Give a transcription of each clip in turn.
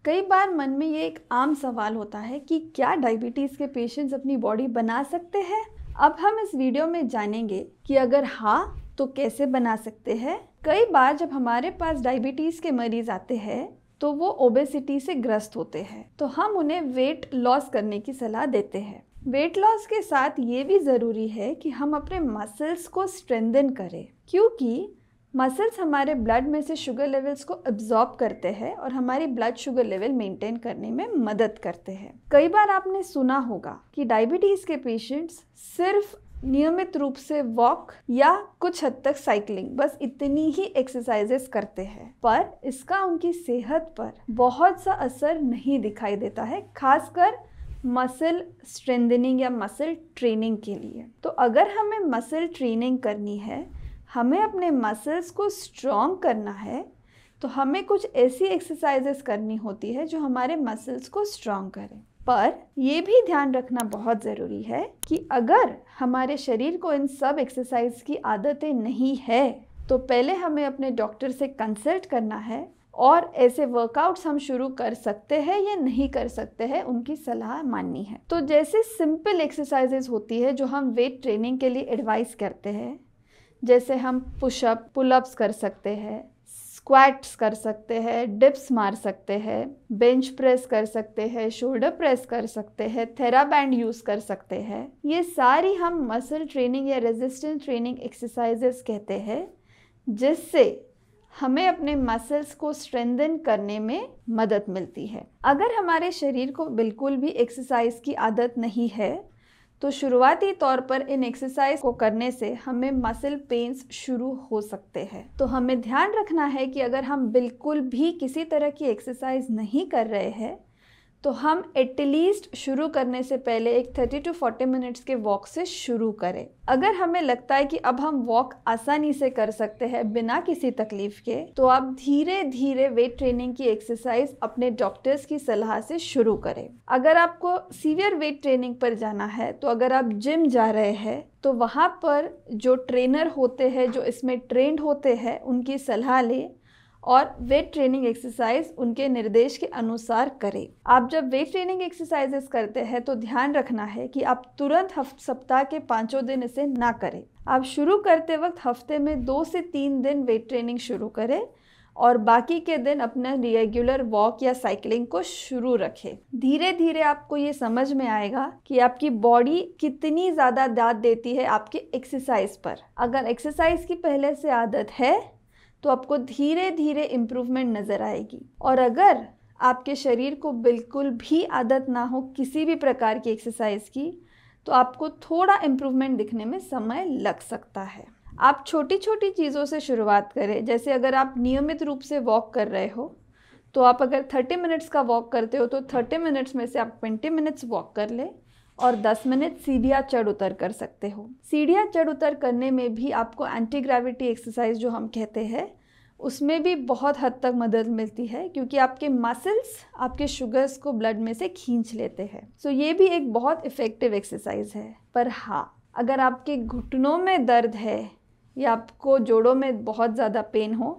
कई बार मन में ये एक आम सवाल होता है कि क्या डायबिटीज़ के पेशेंट्स अपनी बॉडी बना सकते हैं। अब हम इस वीडियो में जानेंगे कि अगर हाँ तो कैसे बना सकते हैं। कई बार जब हमारे पास डायबिटीज़ के मरीज आते हैं तो वो ओबेसिटी से ग्रस्त होते हैं, तो हम उन्हें वेट लॉस करने की सलाह देते हैं। वेट लॉस के साथ ये भी ज़रूरी है कि हम अपने मसल्स को स्ट्रेंथन करें, क्योंकि मसल्स हमारे ब्लड में से शुगर लेवल्स को एब्जॉर्ब करते हैं और हमारी ब्लड शुगर लेवल मेंटेन करने में मदद करते हैं। कई बार आपने सुना होगा कि डायबिटीज़ के पेशेंट्स सिर्फ नियमित रूप से वॉक या कुछ हद तक साइकिलिंग, बस इतनी ही एक्सरसाइजेस करते हैं, पर इसका उनकी सेहत पर बहुत सा असर नहीं दिखाई देता है, खासकर मसल स्ट्रेंथनिंग या मसल ट्रेनिंग के लिए। तो अगर हमें मसल ट्रेनिंग करनी है, हमें अपने मसल्स को स्ट्रॉन्ग करना है, तो हमें कुछ ऐसी एक्सरसाइजेस करनी होती है जो हमारे मसल्स को स्ट्रॉन्ग करें। पर यह भी ध्यान रखना बहुत ज़रूरी है कि अगर हमारे शरीर को इन सब एक्सरसाइज की आदतें नहीं है तो पहले हमें अपने डॉक्टर से कंसल्ट करना है और ऐसे वर्कआउट्स हम शुरू कर सकते हैं या नहीं कर सकते हैं, उनकी सलाह माननी है। तो जैसे सिंपल एक्सरसाइजेस होती है जो हम वेट ट्रेनिंग के लिए एडवाइस करते हैं, जैसे हम पुशअप पुलअप्स कर सकते हैं, स्क्वाट्स कर सकते हैं, डिप्स मार सकते हैं, बेंच प्रेस कर सकते हैं, शोल्डर प्रेस कर सकते हैं, थेराबैंड यूज़ कर सकते हैं। ये सारी हम मसल ट्रेनिंग या रेजिस्टेंस ट्रेनिंग एक्सरसाइजेस कहते हैं, जिससे हमें अपने मसल्स को स्ट्रेंथन करने में मदद मिलती है। अगर हमारे शरीर को बिल्कुल भी एक्सरसाइज की आदत नहीं है तो शुरुआती तौर पर इन एक्सरसाइज को करने से हमें मसल पेन्स शुरू हो सकते हैं। तो हमें ध्यान रखना है कि अगर हम बिल्कुल भी किसी तरह की एक्सरसाइज नहीं कर रहे हैं तो हम एटलीस्ट शुरू करने से पहले एक 30 to 40 मिनट्स के वॉक से शुरू करें। अगर हमें लगता है कि अब हम वॉक आसानी से कर सकते हैं बिना किसी तकलीफ के, तो आप धीरे धीरे वेट ट्रेनिंग की एक्सरसाइज अपने डॉक्टर्स की सलाह से शुरू करें। अगर आपको सीवियर वेट ट्रेनिंग पर जाना है, तो अगर आप जिम जा रहे हैं तो वहाँ पर जो ट्रेनर होते हैं, जो इसमें ट्रेंड होते हैं, उनकी सलाह लें और वेट ट्रेनिंग एक्सरसाइज उनके निर्देश के अनुसार करें। आप जब वेट ट्रेनिंग एक्सरसाइजेस करते हैं तो ध्यान रखना है कि आप तुरंत सप्ताह के 5 दिन इसे ना करें। आप शुरू करते वक्त हफ्ते में 2 से 3 दिन वेट ट्रेनिंग शुरू करें और बाकी के दिन अपना रेगुलर वॉक या साइकिलिंग को शुरू रखें। धीरे धीरे आपको ये समझ में आएगा कि आपकी बॉडी कितनी ज़्यादा दाद देती है आपके एक्सरसाइज पर। अगर एक्सरसाइज की पहले से आदत है तो आपको धीरे धीरे इम्प्रूवमेंट नज़र आएगी, और अगर आपके शरीर को बिल्कुल भी आदत ना हो किसी भी प्रकार की एक्सरसाइज की, तो आपको थोड़ा इम्प्रूवमेंट दिखने में समय लग सकता है। आप छोटी छोटी चीज़ों से शुरुआत करें। जैसे अगर आप नियमित रूप से वॉक कर रहे हो तो आप अगर 30 मिनट्स का वॉक करते हो तो 30 मिनट्स में से आप 20 मिनट्स वॉक कर ले और 10 मिनट सीढ़ियाँ चढ़ उतर कर सकते हो। सीढ़ियाँ चढ़ उतर करने में भी आपको एंटी ग्रेविटी एक्सरसाइज जो हम कहते हैं, उसमें भी बहुत हद तक मदद मिलती है, क्योंकि आपके मसल्स आपके शुगर्स को ब्लड में से खींच लेते हैं। सो ये भी एक बहुत इफ़ेक्टिव एक्सरसाइज है। पर हाँ, अगर आपके घुटनों में दर्द है या आपको जोड़ों में बहुत ज़्यादा पेन हो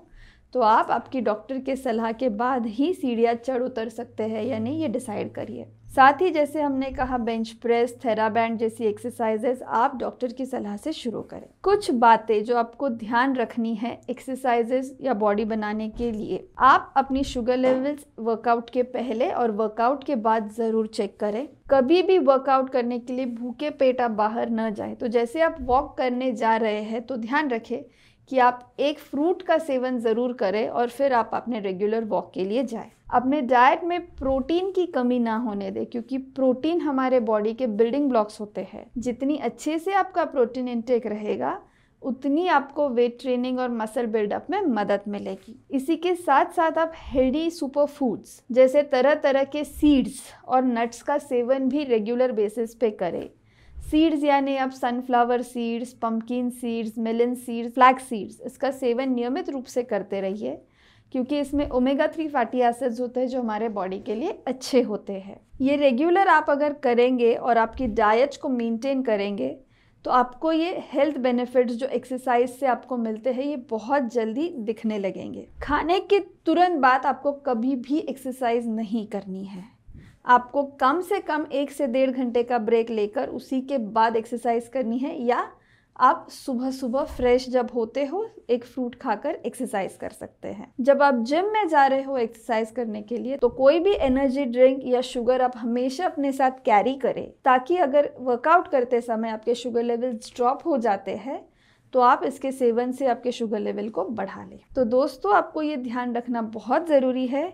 तो आप आपकी डॉक्टर के सलाह के बाद ही सीढ़ियाँ चढ़ उतर सकते हैं या नहीं, ये डिसाइड करिए। साथ ही जैसे हमने कहा, बेंच प्रेस, थेराबैंड जैसी एक्सरसाइजेस आप डॉक्टर की सलाह से शुरू करें। कुछ बातें जो आपको ध्यान रखनी है एक्सरसाइजेस या बॉडी बनाने के लिए, आप अपनी शुगर लेवल्स वर्कआउट के पहले और वर्कआउट के बाद ज़रूर चेक करें। कभी भी वर्कआउट करने के लिए भूखे पेट आप बाहर न जाएं। तो जैसे आप वॉक करने जा रहे हैं तो ध्यान रखें कि आप एक फ्रूट का सेवन ज़रूर करें और फिर आप अपने रेगुलर वॉक के लिए जाएं। अपने डाइट में प्रोटीन की कमी ना होने दें, क्योंकि प्रोटीन हमारे बॉडी के बिल्डिंग ब्लॉक्स होते हैं। जितनी अच्छे से आपका प्रोटीन इंटेक रहेगा, उतनी आपको वेट ट्रेनिंग और मसल बिल्डअप में मदद मिलेगी। इसी के साथ साथ आप हेल्दी सुपर फूड्स जैसे तरह तरह के सीड्स और नट्स का सेवन भी रेगुलर बेसिस पे करें। सीड्स यानी आप सनफ्लावर सीड्स, पम्पकिन सीड्स, मिलन सीड्स, फ्लैक्स सीड्स, इसका सेवन नियमित रूप से करते रहिए, क्योंकि इसमें ओमेगा 3 फैटी एसिड्स होते हैं जो हमारे बॉडी के लिए अच्छे होते हैं। ये रेगुलर आप अगर करेंगे और आपकी डाइट को मेंटेन करेंगे तो आपको ये हेल्थ बेनिफिट्स जो एक्सरसाइज से आपको मिलते हैं ये बहुत जल्दी दिखने लगेंगे। खाने के तुरंत बाद आपको कभी भी एक्सरसाइज नहीं करनी है। आपको कम से कम 1 से 1.5 घंटे का ब्रेक लेकर उसी के बाद एक्सरसाइज करनी है, या आप सुबह सुबह फ्रेश जब होते हो एक फ्रूट खाकर एक्सरसाइज कर सकते हैं। जब आप जिम में जा रहे हो एक्सरसाइज करने के लिए तो कोई भी एनर्जी ड्रिंक या शुगर आप हमेशा अपने साथ कैरी करें, ताकि अगर वर्कआउट करते समय आपके शुगर लेवल्स ड्रॉप हो जाते हैं तो आप इसके सेवन से आपके शुगर लेवल को बढ़ा लें। तो दोस्तों, आपको ये ध्यान रखना बहुत ज़रूरी है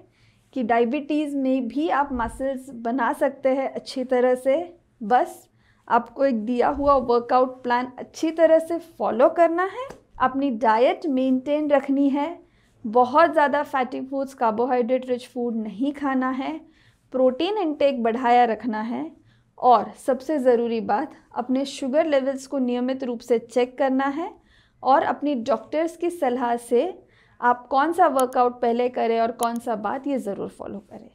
कि डायबिटीज़ में भी आप मसल्स बना सकते हैं अच्छी तरह से। बस आपको एक दिया हुआ वर्कआउट प्लान अच्छी तरह से फॉलो करना है, अपनी डाइट मेंटेन रखनी है, बहुत ज़्यादा fatty foods, carbohydrate rich food नहीं खाना है, प्रोटीन इंटेक बढ़ाया रखना है, और सबसे ज़रूरी बात, अपने शुगर लेवल्स को नियमित रूप से चेक करना है और अपनी डॉक्टर्स की सलाह से आप कौन सा वर्कआउट पहले करें और कौन सा बाद, ये ज़रूर फॉलो करें।